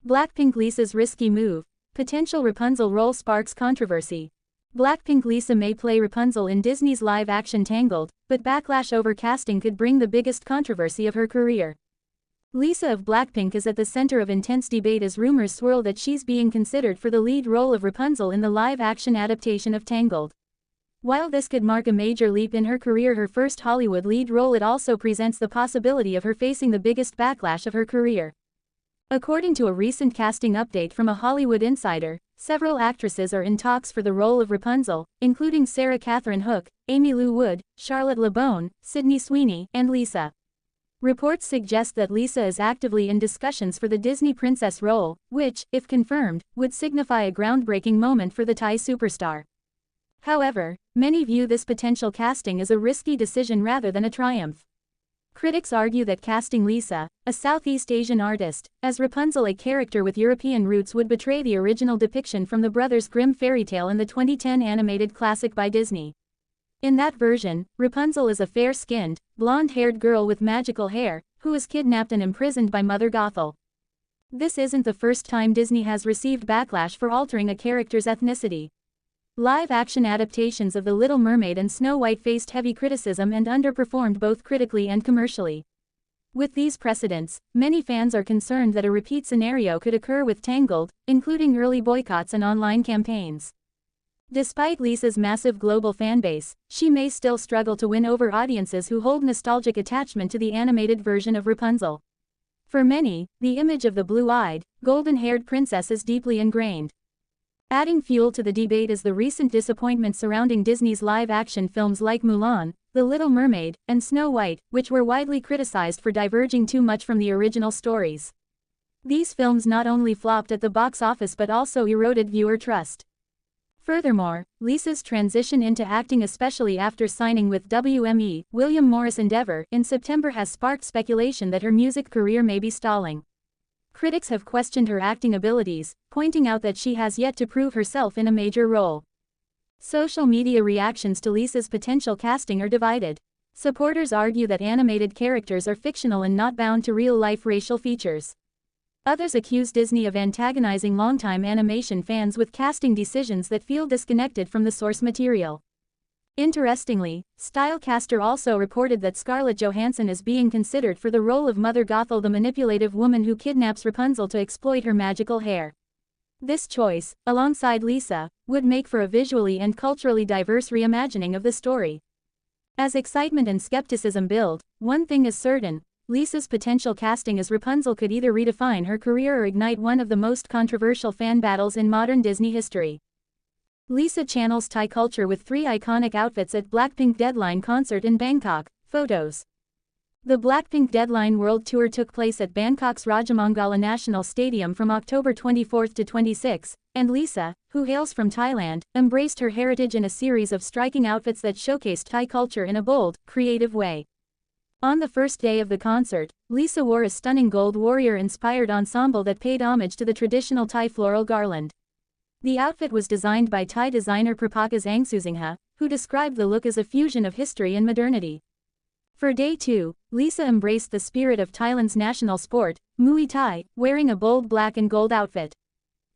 BLACKPINK Lisa's risky move. Potential Rapunzel role sparks controversy. BLACKPINK Lisa may play Rapunzel in Disney's live-action Tangled, but backlash over casting could bring the biggest controversy of her career. Lisa of BLACKPINK is at the center of intense debate as rumors swirl that she's being considered for the lead role of Rapunzel in the live-action adaptation of Tangled. While this could mark a major leap in her career, her first Hollywood lead role, it also presents the possibility of her facing the biggest backlash of her career. According to a recent casting update from a Hollywood insider, several actresses are in talks for the role of Rapunzel, including Sarah Catherine Hook, Aimee Lou Wood, Charlotte LeBone, Sydney Sweeney, and Lisa. Reports suggest that Lisa is actively in discussions for the Disney princess role, which, if confirmed, would signify a groundbreaking moment for the Thai superstar. However, many view this potential casting as a risky decision rather than a triumph. Critics argue that casting Lisa, a Southeast Asian artist, as Rapunzel, a character with European roots, would betray the original depiction from the Brothers Grimm fairy tale in the 2010 animated classic by Disney. In that version, Rapunzel is a fair-skinned, blonde-haired girl with magical hair, who is kidnapped and imprisoned by Mother Gothel. This isn't the first time Disney has received backlash for altering a character's ethnicity. Live-action adaptations of The Little Mermaid and Snow White faced heavy criticism and underperformed both critically and commercially. With these precedents, many fans are concerned that a repeat scenario could occur with Tangled, including early boycotts and online campaigns. Despite Lisa's massive global fanbase, she may still struggle to win over audiences who hold nostalgic attachment to the animated version of Rapunzel. For many, the image of the blue-eyed, golden-haired princess is deeply ingrained. Adding fuel to the debate is the recent disappointment surrounding Disney's live-action films like Mulan, The Little Mermaid, and Snow White, which were widely criticized for diverging too much from the original stories. These films not only flopped at the box office but also eroded viewer trust. Furthermore, Lisa's transition into acting, especially after signing with WME, William Morris Endeavor, in September, has sparked speculation that her music career may be stalling. Critics have questioned her acting abilities, pointing out that she has yet to prove herself in a major role. Social media reactions to Lisa's potential casting are divided. Supporters argue that animated characters are fictional and not bound to real-life racial features. Others accuse Disney of antagonizing longtime animation fans with casting decisions that feel disconnected from the source material. Interestingly, Stylecaster also reported that Scarlett Johansson is being considered for the role of Mother Gothel, the manipulative woman who kidnaps Rapunzel to exploit her magical hair. This choice, alongside Lisa, would make for a visually and culturally diverse reimagining of the story. As excitement and skepticism build, one thing is certain: Lisa's potential casting as Rapunzel could either redefine her career or ignite one of the most controversial fan battles in modern Disney history. Lisa channels Thai culture with 3 iconic outfits at BLACKPINK Deadline concert in Bangkok. Photos. The BLACKPINK Deadline World Tour took place at Bangkok's Rajamangala National Stadium from October 24 to 26, and Lisa, who hails from Thailand, embraced her heritage in a series of striking outfits that showcased Thai culture in a bold, creative way. On the first day of the concert, Lisa wore a stunning gold warrior-inspired ensemble that paid homage to the traditional Thai floral garland. The outfit was designed by Thai designer Prapakas Angsuzingha, who described the look as a fusion of history and modernity. For day 2, Lisa embraced the spirit of Thailand's national sport, Muay Thai, wearing a bold black and gold outfit.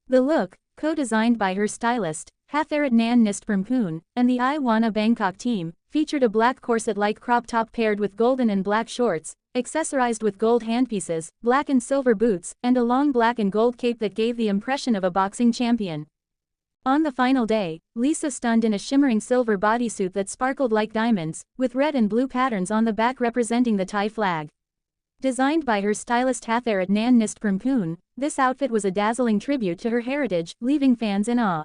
The look, co-designed by her stylist, Hatharatnan Nistprampoon, and the I Wanna Bangkok team, featured a black corset-like crop top paired with golden and black shorts, accessorized with gold handpieces, black and silver boots, and a long black and gold cape that gave the impression of a boxing champion. On the final day, Lisa stunned in a shimmering silver bodysuit that sparkled like diamonds, with red and blue patterns on the back representing the Thai flag. Designed by her stylist Hatharatnan Nistprampoon, this outfit was a dazzling tribute to her heritage, leaving fans in awe.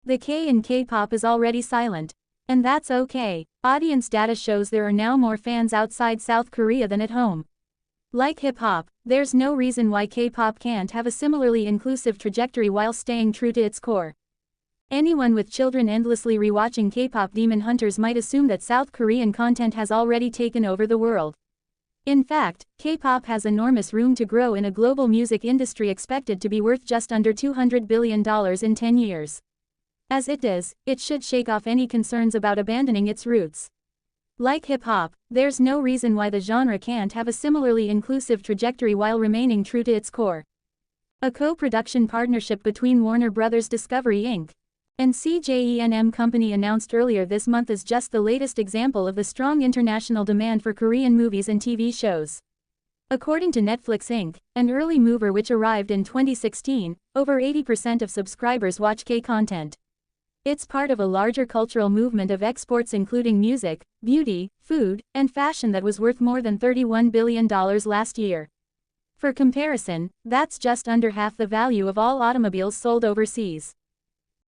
The K in K-pop is already silent. And that's okay. Audience data shows there are now more fans outside South Korea than at home. Like hip-hop, there's no reason why K-pop can't have a similarly inclusive trajectory while staying true to its core. Anyone with children endlessly rewatching K-pop Demon Hunters might assume that South Korean content has already taken over the world. In fact, K-pop has enormous room to grow in a global music industry expected to be worth just under $200 billion in 10 years. As it is, it should shake off any concerns about abandoning its roots. Like hip-hop, there's no reason why the genre can't have a similarly inclusive trajectory while remaining true to its core. a co-production partnership between Warner Bros. Discovery Inc. and CJENM Company announced earlier this month, is just the latest example of the strong international demand for Korean movies and TV shows. According to Netflix Inc., an early mover which arrived in 2016, over 80% of subscribers watch K-content. It's part of a larger cultural movement of exports including music, beauty, food, and fashion that was worth more than $31 billion last year. For comparison, that's just under half the value of all automobiles sold overseas.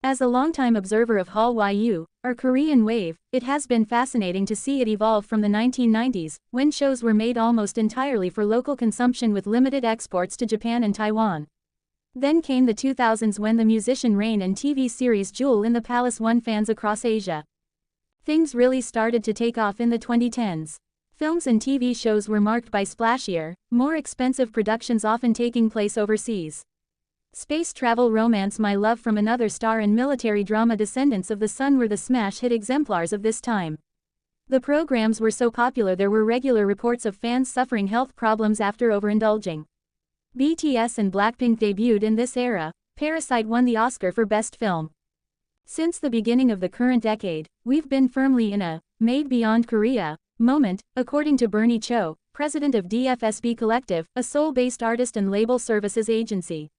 As a longtime observer of Hallyu, or Korean wave, it has been fascinating to see it evolve from the 1990s, when shows were made almost entirely for local consumption with limited exports to Japan and Taiwan. Then came the 2000s when the musician Rain and TV series Jewel in the Palace won fans across Asia. Things really started to take off in the 2010s. Films and TV shows were marked by splashier, more expensive productions often taking place overseas. Space travel romance My Love from Another Star and military drama Descendants of the Sun were the smash hit exemplars of this time. The programs were so popular there were regular reports of fans suffering health problems after overindulging. BTS and BLACKPINK debuted in this era. Parasite won the Oscar for Best Film. Since the beginning of the current decade, we've been firmly in a "Made Beyond Korea" moment, according to Bernie Cho, president of DFSB Collective, a Seoul-based artist and label services agency.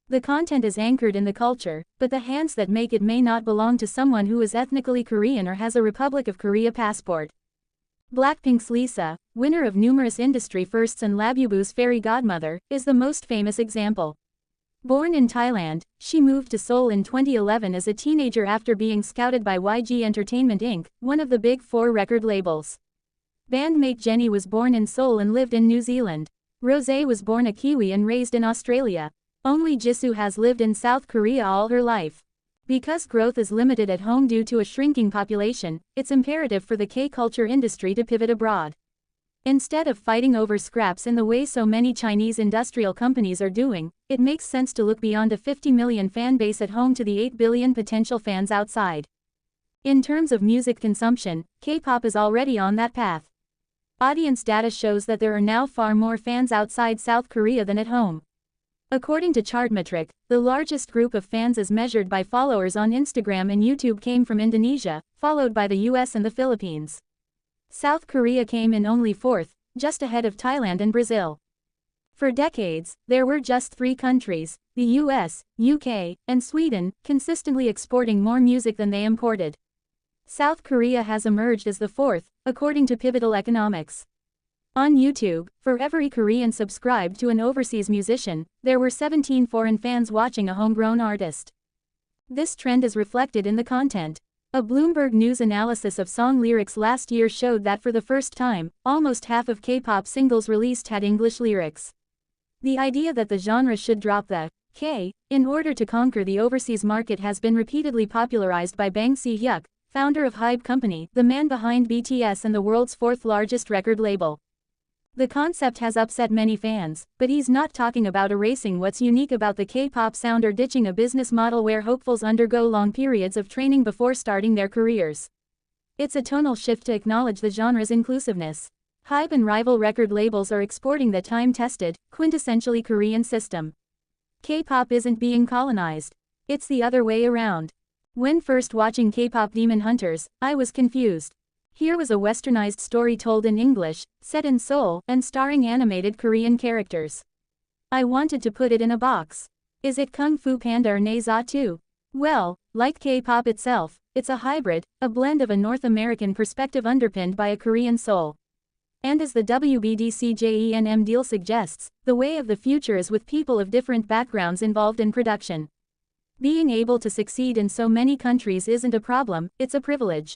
The content is anchored in the culture, but the hands that make it may not belong to someone who is ethnically Korean or has a Republic of Korea passport. BLACKPINK's Lisa, winner of numerous industry firsts and Labubu's fairy godmother, is the most famous example. Born in Thailand, she moved to Seoul in 2011 as a teenager after being scouted by YG Entertainment Inc., one of the big four record labels. Bandmate Jennie was born in Seoul and lived in New Zealand. Rosé was born a Kiwi and raised in Australia. Only Jisoo has lived in South Korea all her life. Because growth is limited at home due to a shrinking population, it's imperative for the K-culture industry to pivot abroad. Instead of fighting over scraps in the way so many Chinese industrial companies are doing, it makes sense to look beyond a 50 million fan base at home to the 8 billion potential fans outside. In terms of music consumption, K-pop is already on that path. Audience data shows that there are now far more fans outside South Korea than at home. According to Chartmetric, the largest group of fans as measured by followers on Instagram and YouTube came from Indonesia, followed by the US and the Philippines. South Korea came in only fourth, just ahead of Thailand and Brazil. For decades, there were just 3 countries, the US, UK, and Sweden, consistently exporting more music than they imported. South Korea has emerged as the fourth, according to Pivotal Economics. On YouTube, for every Korean subscribed to an overseas musician, there were 17 foreign fans watching a homegrown artist. This trend is reflected in the content. A Bloomberg News analysis of song lyrics last year showed that for the first time, almost half of K-pop singles released had English lyrics. The idea that the genre should drop the K in order to conquer the overseas market has been repeatedly popularized by Bang Si-hyuk, founder of Hybe Company, the man behind BTS and the world's 4th largest record label. The concept has upset many fans, but he's not talking about erasing what's unique about the K-pop sound or ditching a business model where hopefuls undergo long periods of training before starting their careers. It's a tonal shift to acknowledge the genre's inclusiveness. Hybe and rival record labels are exporting the time-tested, quintessentially Korean system. K-pop isn't being colonized. It's the other way around. When first watching K-pop Demon Hunters, I was confused. Here was a westernized story told in English, set in Seoul, and starring animated Korean characters. I wanted to put it in a box. Is it Kung Fu Panda or Ne Zha 2? Well, like K-pop itself, it's a hybrid, a blend of a North American perspective underpinned by a Korean soul. And as the WBDCJENM deal suggests, the way of the future is with people of different backgrounds involved in production. Being able to succeed in so many countries isn't a problem, it's a privilege.